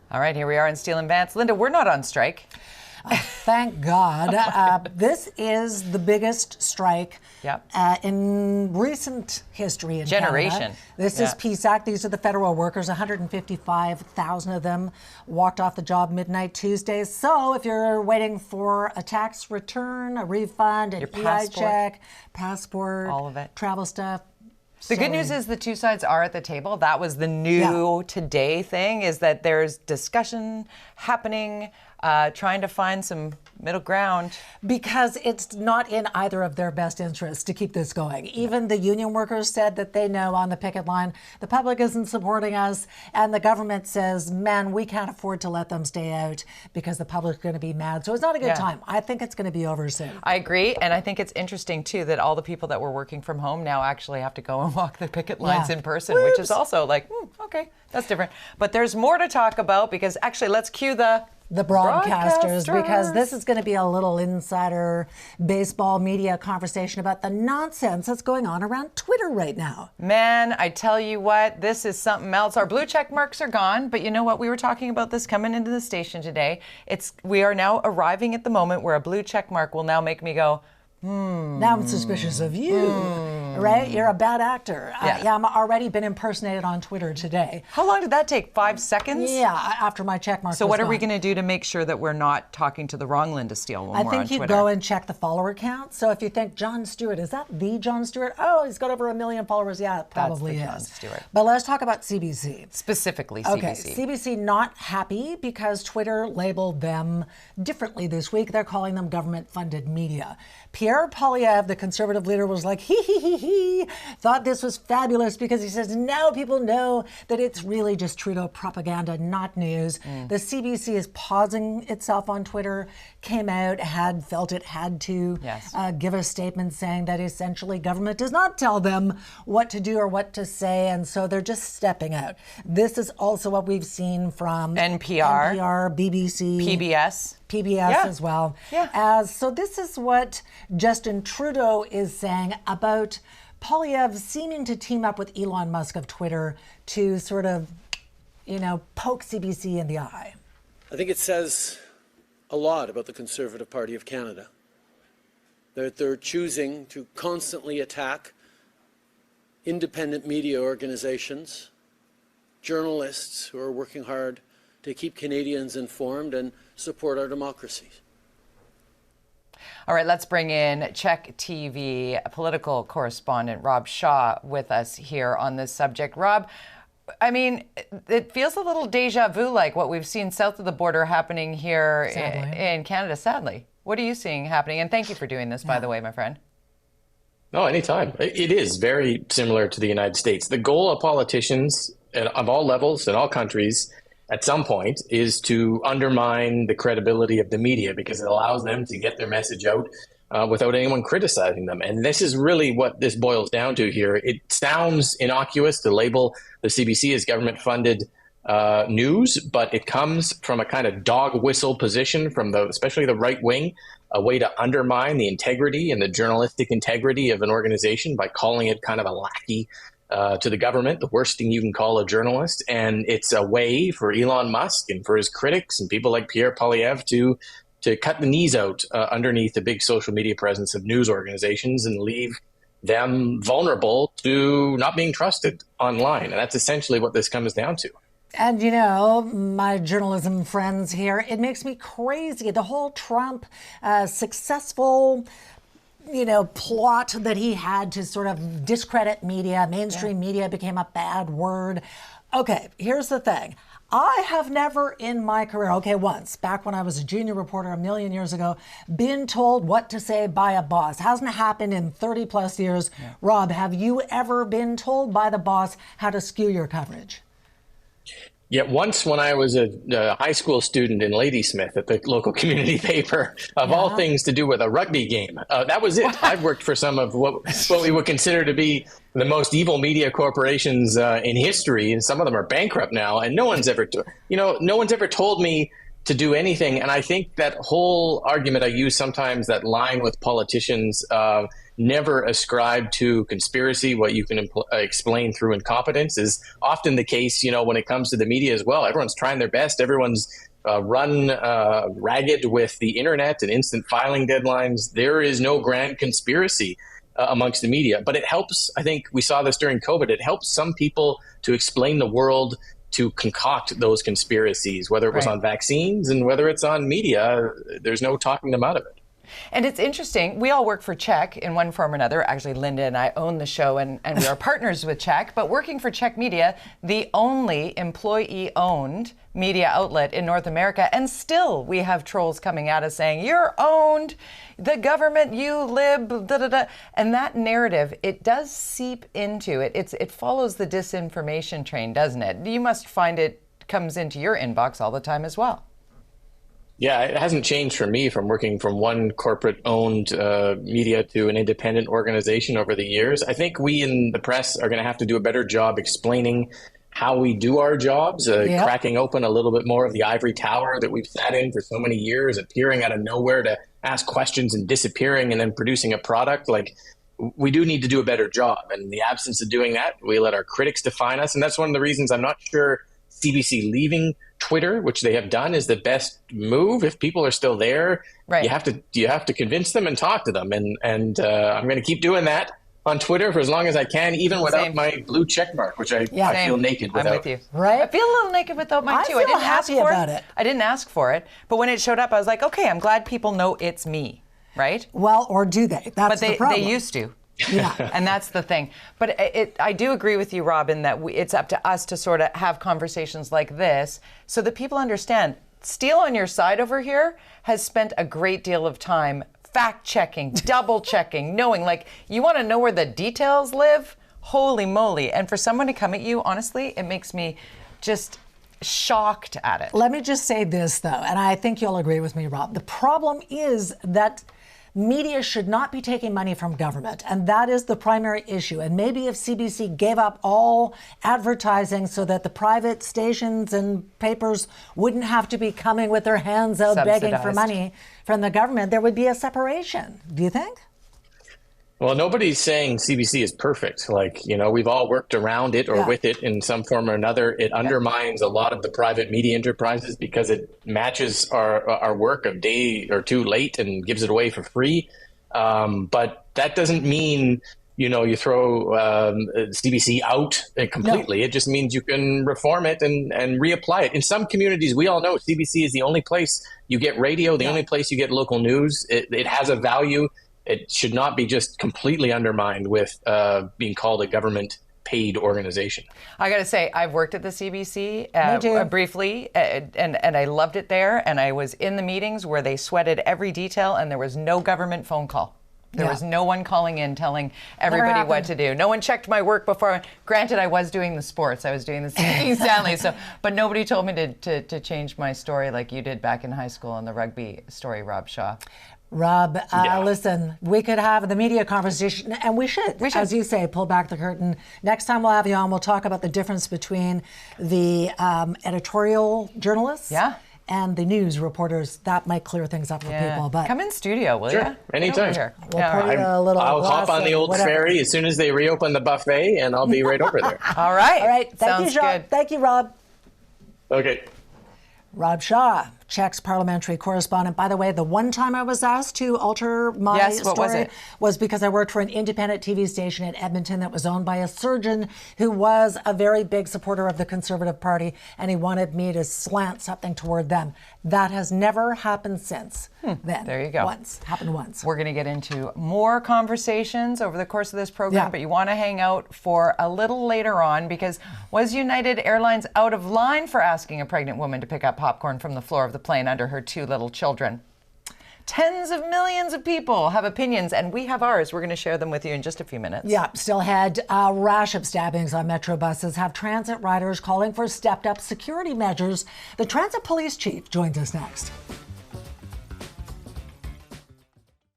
All right, here we are in Steel and Vance. Linda, we're not on strike. Thank God. This is the biggest strike in recent history in Canada. This is PSAC. These are the federal workers. 155,000 of them walked off the job midnight Tuesday. So if you're waiting for a tax return, a refund, an EI check, passport, all of it, travel stuff. The good news is the two sides are at the table. That was the new today thing, is that there's discussion happening, trying to find some middle ground. Because it's not in either of their best interests to keep this going. Even the union workers said that they know on the picket line, the public isn't supporting us, and the government says, man, we can't afford to let them stay out because the public's going to be mad. So it's not a good time. I think it's going to be over soon. I agree, and I think it's interesting, too, that all the people that were working from home now actually have to go and walk the picket lines in person, which is also like, okay, that's different. But there's more to talk about because actually, let's cue the broadcasters, because this is going to be a little insider baseball media conversation about the nonsense that's going on around Twitter right now. Man, I tell you what, this is something else. Our blue check marks are gone, but you know what? We were talking about this coming into the station today. We are now arriving at the moment where a blue check mark will now make me go, Now I'm suspicious of you, right? You're a bad actor. I'm already been impersonated on Twitter today. How long did that take? 5 seconds? Yeah, after my check mark. So what are we going to do to make sure that we're not talking to the wrong Linda Steele when we're on Twitter? I think you go and check the follower count. So if you think Jon Stewart, is that the Jon Stewart? Oh, he's got over 1 million followers. Yeah, it probably Jon Stewart. But let's talk about CBC. Specifically CBC. Okay, CBC not happy because Twitter labeled them differently this week. They're calling them government-funded media. Pierre Poilievre, the conservative leader, was like, he, thought this was fabulous because he says now people know that it's really just Trudeau propaganda, not news. The CBC is pausing itself on Twitter, came out, felt it had to give a statement saying that essentially government does not tell them what to do or what to say, and so they're just stepping out. This is also what we've seen from NPR, BBC, PBS as well. So this is what Justin Trudeau is saying about Poilievre seeming to team up with Elon Musk of Twitter to sort of, poke CBC in the eye. I think it says a lot about the Conservative Party of Canada, that they're choosing to constantly attack independent media organizations, journalists who are working hard to keep Canadians informed and support our democracy. All right, let's bring in Czech TV political correspondent Rob Shaw with us here on this subject. Rob, I mean, it feels a little deja vu like what we've seen south of the border happening here in Canada, sadly. What are you seeing happening? And thank you for doing this, by the way, my friend. No, anytime. It is very similar to the United States. The goal of politicians of all levels in all countries at some point is to undermine the credibility of the media because it allows them to get their message out without anyone criticizing them. And this is really what this boils down to here. It sounds innocuous to label the CBC as government-funded news, but it comes from a kind of dog whistle position from especially the right wing, a way to undermine the integrity and the journalistic integrity of an organization by calling it kind of a lackey to the government, the worst thing you can call a journalist. And it's a way for Elon Musk and for his critics and people like Pierre Poilievre to cut the knees out underneath the big social media presence of news organizations and leave them vulnerable to not being trusted online. And that's essentially what this comes down to. And, my journalism friends here, it makes me crazy. The whole Trump successful plot that he had to sort of discredit media, mainstream media became a bad word. Okay, here's the thing. I have never in my career, once, back when I was a junior reporter 1 million years ago, been told what to say by a boss. Hasn't happened in 30 plus years. Rob, have you ever been told by the boss how to skew your coverage? Yeah, once when I was a high school student in Ladysmith at the local community paper, of all things to do with a rugby game. That was it. I've worked for some of what we would consider to be the most evil media corporations in history, and some of them are bankrupt now. And no one's ever told me to do anything. And I think that whole argument I use sometimes, that line with politicians, never ascribe to conspiracy what you can explain through incompetence is often the case, when it comes to the media as well. Everyone's trying their best. Everyone's run ragged with the internet and instant filing deadlines. There is no grand conspiracy amongst the media, but it helps. I think we saw this during COVID. It helps some people to explain the world, to concoct those conspiracies, whether it was on vaccines and whether it's on media. There's no talking them out of it. And it's interesting. We all work for Czech in one form or another. Actually, Linda and I own the show, and we are partners with Czech. But working for Czech Media, the only employee-owned media outlet in North America, and still we have trolls coming at us saying, "You're owned, the government, you lib, da da da." And that narrative, it does seep into it. It follows the disinformation train, doesn't it? You must find it comes into your inbox all the time as well. Yeah, it hasn't changed for me from working from one corporate-owned media to an independent organization over the years. I think we in the press are going to have to do a better job explaining how we do our jobs, cracking open a little bit more of the ivory tower that we've sat in for so many years, appearing out of nowhere to ask questions and disappearing and then producing a product. Like, we do need to do a better job. And in the absence of doing that, we let our critics define us. And that's one of the reasons I'm not sure CBC leaving Twitter, which they have done, is the best move. If people are still there, you have to convince them and talk to them. And I'm going to keep doing that on Twitter for as long as I can, even without my blue check mark, which I feel naked without. I'm with you. Right? I feel a little naked without mine too. I didn't ask for it. I didn't ask for it, but when it showed up, I was like, okay, I'm glad people know it's me, right? Well, or do they? That's the problem. They used to. Yeah. And that's the thing. But I do agree with you, Robin, that it's up to us to sort of have conversations like this so that people understand. Steele on your side over here has spent a great deal of time fact-checking, double-checking, knowing, like, you want to know where the details live? Holy moly. And for someone to come at you, honestly, it makes me just shocked at it. Let me just say this, though, and I think you'll agree with me, Rob. The problem is that media should not be taking money from government, and that is the primary issue. And maybe if CBC gave up all advertising so that the private stations and papers wouldn't have to be coming with their hands out begging for money from the government, there would be a separation. Do you think? Well, nobody's saying CBC is perfect. Like, we've all worked around it or with it in some form or another. It undermines a lot of the private media enterprises because it matches our work a day or two late and gives it away for free. But that doesn't mean, you throw CBC out completely. No. It just means you can reform it and reapply it. In some communities, we all know CBC is the only place you get radio, the only place you get local news. It has a value. It should not be just completely undermined with being called a government-paid organization. I got to say, I've worked at the CBC briefly, and I loved it there. And I was in the meetings where they sweated every detail, and there was no government phone call. There was no one calling in telling everybody what to do. No one checked my work before. Granted, I was doing the sports. I was doing the Stanley. But nobody told me to change my story like you did back in high school in the rugby story, Rob Shaw. Rob, listen, we could have the media conversation, and we should, as you say, pull back the curtain. Next time we'll have you on, we'll talk about the difference between the editorial journalists and the news reporters. That might clear things up for people. But come in studio, will you? Anytime. I'll hop on the old ferry as soon as they reopen the buffet, and I'll be right over there. All right. All right. Sounds good. Thank you, Rob. Okay. Rob Shaw, Czech's parliamentary correspondent. By the way, the one time I was asked to alter my story was because I worked for an independent TV station in Edmonton that was owned by a surgeon who was a very big supporter of the Conservative Party, and he wanted me to slant something toward them. That has never happened since then. There you go. Happened once. We're going to get into more conversations over the course of this program, but you want to hang out for a little later on, because was United Airlines out of line for asking a pregnant woman to pick up popcorn from the floor of the plane under her two little children? Tens of millions of people have opinions, and we have ours. We're going to share them with you in just a few minutes. Yeah, still had a rash of stabbings on metro buses, have transit riders calling for stepped-up security measures. The transit police chief joins us next.